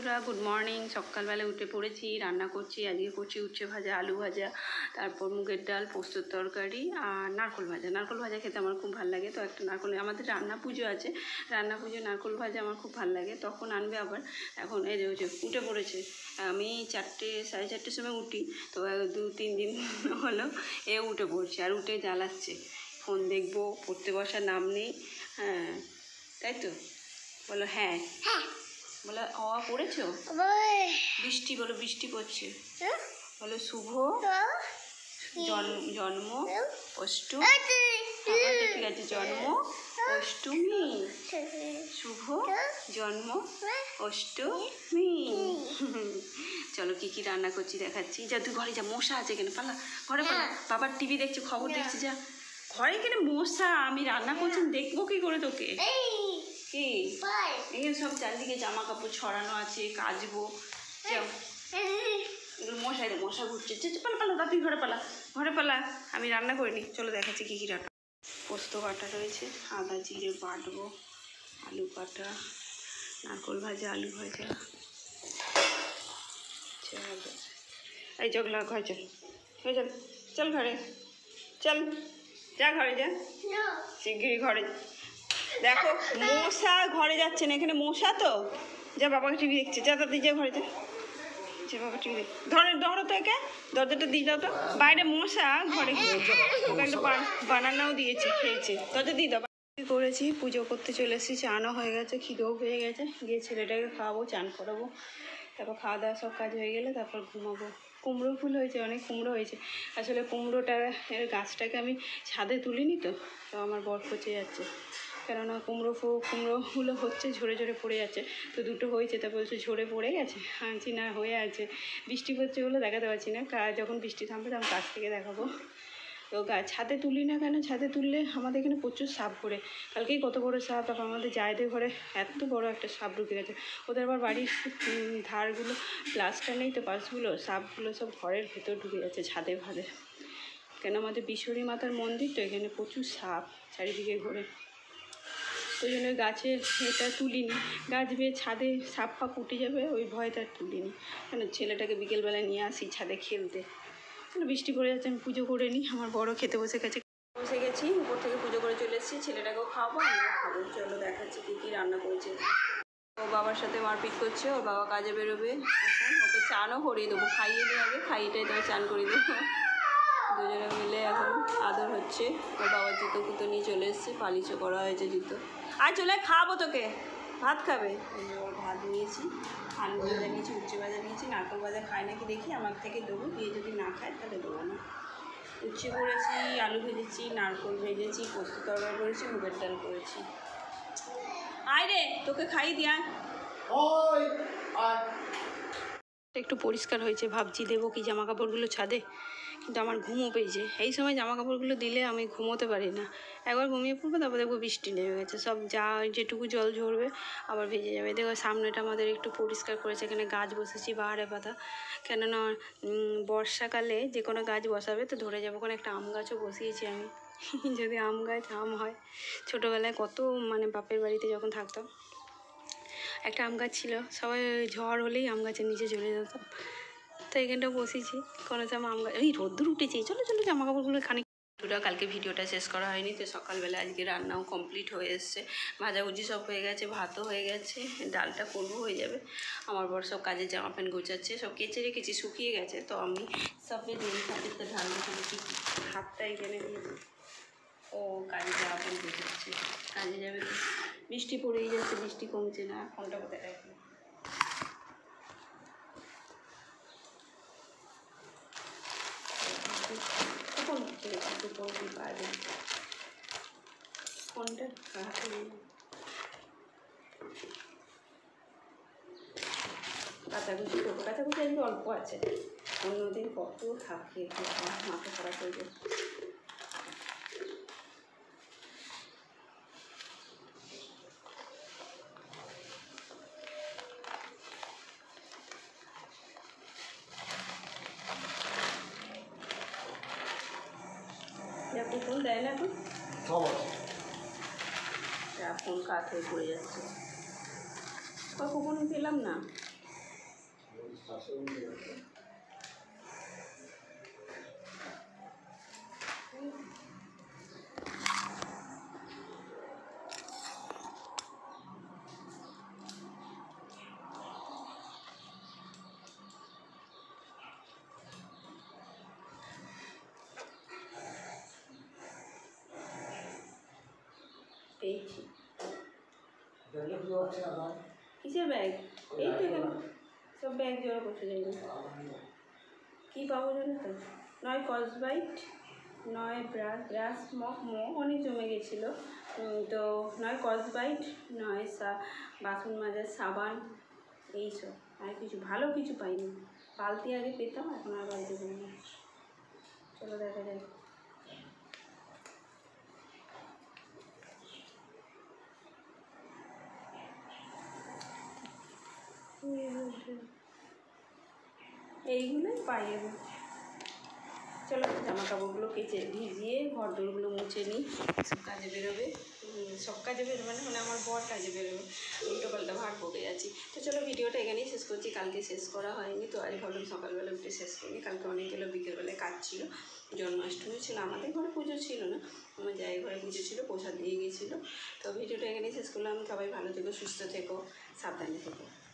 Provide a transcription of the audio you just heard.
বন্ধুরা good morning. সকালবেলা উঠে পড়েছি, রান্না করছি। আজকে করছি উচ্ছে ভাজা, আলু ভাজা, তারপর মুগের ডাল, পোস্তর তরকারি আর নারকোল ভাজা। নারকোল ভাজা খেতে আমার খুব ভালো লাগে। তো একটা নারকোল, আমাদের রান্না পুজো আছে, রান্না পুজো নারকোল ভাজা আমার খুব ভালো লাগে, তখন আনবে আবার। এখন এই যে উঠে পড়েছে। আমি 4টে সাড়ে 4টের সময় উঠি, তো 2-3 দিন হলো এ উঠে পড়ছে আর উঠে জ্বালাচ্ছে, ফোন দেখবো, পড়তে বসার নাম নেই। হ্যাঁ তাই তো, বলো হ্যাঁ বলো। পড়েছো? বৃষ্টি বলো, বৃষ্টি পড়ছে। বলো শুভ জন্ম অষ্টমী। ঠিক আছে, জন্ম অষ্টমী, শুভ জন্ম অষ্টমী। চলো কি কি রান্না করছি দেখাচ্ছি। যা তুই ঘরে যা, মশা আছে এখানে, পালা ঘরে পালা। বাবার টিভি দেখছি, খবর দেখছি, যা ঘরে। এখানে মশা, আমি রান্না করছি, দেখবো কি করে তোকে? কি এখানে সব চারিদিকে জামা কাপড় ছড়ানো আছে, কাচবো। যাও, এগুলো মশা ঘুরছে। পালা পালা, তুই ঘরে পালা, ঘরে পালা। আমি রান্না করিনি, চলো দেখাচ্ছি কী কী রান্না। পোস্ত কাটা রয়েছে, আদা জিরে বাটবো, আলু কাটা, নারকোল ভাজা, আলু ভাজা। এই চগলা ঘরে চল, চল চল ঘরে চল, যা ঘরে যা, শিগগিরি ঘরে। দেখো মশা, ঘরে যাচ্ছে না, এখানে মশা তো। যা, বাবাকে টিভি দেখছে, যা তাদের যা ঘরে যা, যে বাবা টিভি দেখ। ধরো তো একে, দরজাটা দিয়ে দাও তো, বাইরে মশা, ঘরে ওকে একটা বানানাও দিয়েছি, খেয়েছে। দরজা দিয়ে দাও। করেছি, পুজো করতে চলে এসেছি, চানও হয়ে গেছে, খিদেও পেয়ে গেছে। গিয়ে ছেলেটাকে খাওয়াবো, চান করাবো, তারপর খাওয়া দাওয়া সব কাজ হয়ে গেলে তারপর ঘুমাবো। কুমড়ো ফুল হয়েছে, অনেক কুমড়ো হয়েছে। আসলে কুমড়োটা এর গাছটাকে আমি ছাদে তুলিনি, তো আমার বর পচে যাচ্ছে, কেননা কুমড়োগুলো হচ্ছে ঝরে ঝরে পড়ে যাচ্ছে। তো দুটো হয়েছে, তা বলছে ঝরে পড়ে গেছে। আনছি না, হয়ে আছে, বৃষ্টি পড়ছে বলে দেখাতে পারছি না। যখন বৃষ্টি থামবে তখন কাছ থেকে দেখাবো। তো ছাদে তুলি না কেন, ছাদে তুললে আমাদের এখানে প্রচুর সাপ পড়ে। কালকেই কত বড় সাপ, তারপর আমাদের জায়দের ঘরে এত বড় একটা সাপ ঢুকে গেছে। ওদের আবার বাড়ির ধারগুলো প্লাস্টার নেই তো, পাশগুলো সাপগুলো সব ঘরের ভেতর ঢুকে যাচ্ছে, ছাদে ভাদে। কেন আমাদের বিশ্বরী মাতার মন্দির তো, এখানে প্রচুর সাপ চারিদিকে ঘোরে। ওই জন্য গাছে এটা তুলিনি, গাছ বেয়ে ছাদে সাপ ফাপ উঠে যাবে ওই ভয়টা তুলিনি। কেন ছেলেটাকে বিকেলবেলায় নিয়ে আসি ছাদে খেলতে। বৃষ্টি পড়ে যাচ্ছে, আমি পুজো করে নিই। আমার বড় খেতে বসে গেছি, উপর থেকে পুজো করে চলে এসেছি। ছেলেটাকেও খাবো, আমিও খাবো। চলো দেখাচ্ছি কী কী রান্না করেছে। ও বাবার সাথে মারপিট করছে, ওর বাবা কাজে বেরোবে এখন, ওকে চানও করিয়ে দেবো, খাইয়ে দিয়ে আগে, খাইয়েটাই তবে চান করিয়ে দেবো। দুজনে মিলে এখন আদর হচ্ছে। ওর বাবার জুতো কুতো নিয়ে চলে এসছে, পালিশও করা হয়েছে জুতো। আর চলে খাবো তোকে, ভাত খাবে। ওর ভাত নিয়েছি, আলু ভাজা নিয়েছি, উচ্ছে ভাজা নিয়েছি। নারকেল ভাজা খায় নাকি দেখি, আমার থেকে দেবো, দিয়ে যদি না খায় তাহলে দেবো না। উচ্ছে করেছি, আলু ভেজেছি, নারকেল ভেজেছি, পোস্ত তরকারি করেছি, মুগের ডাল করেছি। আয় রে, তোকে খাই দিয়া। একটু পরিষ্কার হয়েছে, ভাবছি দেবো কি জামা কাপড়গুলো ছাদে, কিন্তু আমার ঘুমও পেয়েছে। এই সময় জামা কাপড়গুলো দিলে আমি ঘুমোতে পারি না। একবার ঘুমিয়ে পড়বো, তারপর দেখবো বৃষ্টি নেমে গেছে, সব যেটুকু জল ঝরবে আবার ভেজে যাবে। দেখো সামনেটা আমাদের একটু পরিষ্কার করেছে, এখানে গাছ বসেছি বাহারে পাতা, কেননা বর্ষাকালে যে কোনো গাছ বসাবে তো ধরে যাবে। ওখানে একটা আম গাছও বসিয়েছি আমি, যদি আম গাছ আম হয়। ছোটোবেলায় কত বাপের বাড়িতে যখন থাকতাম একটা আম গাছ ছিল, সবাই ঝড় হলেই আম গাছের নিচে চলে যেতাম। তো এখানটা বসেছি, কোনো সময় আম গাছ, এই রোদ্দুর উঠেছি। চলো জামা কাপড়গুলো খানিক। কালকে ভিডিওটা শেষ করা হয়নি, তো সকালবেলা আজকে রান্নাও কমপ্লিট হয়ে এসছে, ভাজাভুজি সব হয়ে গেছে, ভাতও হয়ে গেছে, ডালটা করবো, হয়ে যাবে। আমার বড় সব কাজের জামা প্যান্ট গোছাচ্ছে, সব কেচে রেখেছি, শুকিয়ে গেছে। তো আমি সবে দেরি হাতেরটা ঢালতে ফেলেছি, হাতটা এখানে দিয়ে। ও কাজে জামা প্যান্ট গোছাচ্ছে, কাজে যাবে তো। বৃষ্টি পড়েই যাচ্ছে, বৃষ্টি কমছে না। ফোনটা কোথায় রাখি, ফোনটা কাচাকুচি করবো। কাচাকুচি আজকে অল্প আছে, অন্যদিন কত থাকে, মাথা খারাপ হয়ে যায়। আপনি ফোন দেয় না এখন, ফোন কাত হয়ে পড়ে যাচ্ছে। কখন পেলাম না, পেয়েছি। কিসের ব্যাগ? এই তো এখানে সব ব্যাগ জড়ো করতে যাই। কী পাবো জানো তো? নয় কসবাইট, নয় ব্রাশ অনেক জমে গেছিলো। তো নয় কসবাইট, নয় বাসন মাজার সাবান, এইসব। আর কিছু ভালো কিছু পাইনি। বালতি আগে পেতাম, এখন আর বালতি পাই না। চলো দেখা যায়। এইগুলোই পাই আমি। চলো জামা কাপড়গুলো কেচে ভিজিয়ে ঘর দোরগুলো মুছে নিই, সব কাজে বেরোবে। সব কাজে বেরোবে মানে আমার বর কাজে বেরোবে, উল্টো পাল্টা ভাগ বকে যাচ্ছি। তো চলো ভিডিওটা এখানেই শেষ করছি। কালকে শেষ করা হয়নি, তো আজ ভাবলাম সকালবেলা উঠে শেষ করিনি। কালকে অনেকগুলো বিকেলবেলায় কাজ ছিল, জন্মাষ্টমী ছিল। আমাদের ঘরে পুজো ছিল না, আমার জায়ের ঘরে পুজো ছিল, প্রসাদ দিয়ে গিয়েছিলো। তো ভিডিওটা এখানেই শেষ করলাম। সবাই ভালো থেকো, সুস্থ থেকো, সাবধানে থেকো।